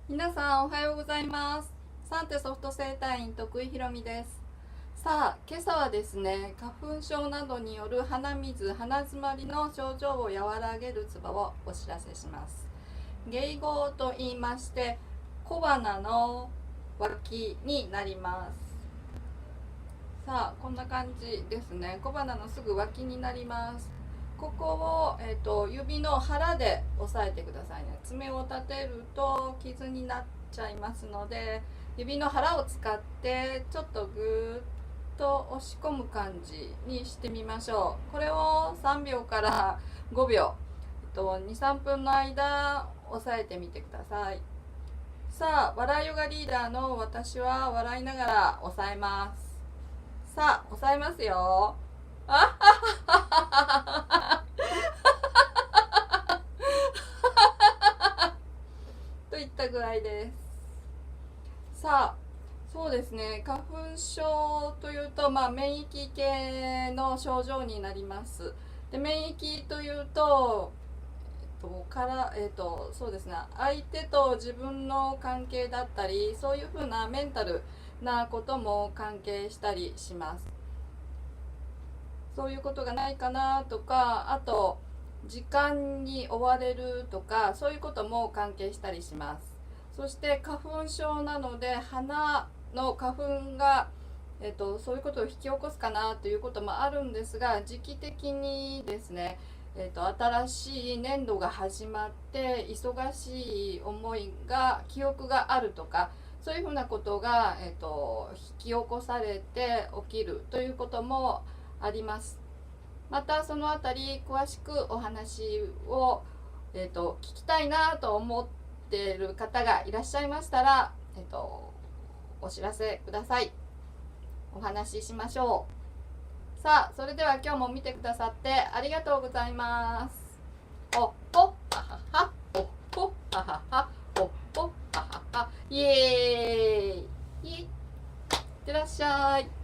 皆さんおはようございます。サンテソフト整体院徳井ひろみです。さあ、今朝はですね、花粉症などによる鼻水、鼻詰まりの症状を和らげるツボをお知らせします。ゲイゴーと言いまして、小鼻の脇になります。さあ、こんな感じですね。小鼻のすぐ脇になります。ここを、指の腹で押さえてくださいね。爪を立てると傷になっちゃいますので、指の腹を使ってちょっとぐーっと押し込む感じにしてみましょう。これを3秒から5秒、2、3分の間押さえてみてください。さあ、笑いヨガリーダーの私は笑いながら押さえます。さあ、押さえますよ。あははははといった具合です。さあ、そうですね、花粉症というと、免疫系の症状になります。で、免疫というと、そうですね、相手と自分の関係だったり、そういうふうなメンタルなことも関係したりします。そういうことがないかなとか、あと時間に追われるとか、そういうことも関係したりします。そして花粉症なので鼻の花粉が、そういうことを引き起こすかなということもあるんですが、時期的にですね、新しい年度が始まって忙しい思いが記憶があるとか、そういうふうなことが、引き起こされて起きるということもあります。またそのあたり詳しくお話を、聞きたいなと思っている方がいらっしゃいましたら、お知らせください。お話ししましょう。さあ、それでは今日も見てくださってありがとうございます。おっほははは、おっほははは、おっほははは、イエーイ。いってらっしゃい。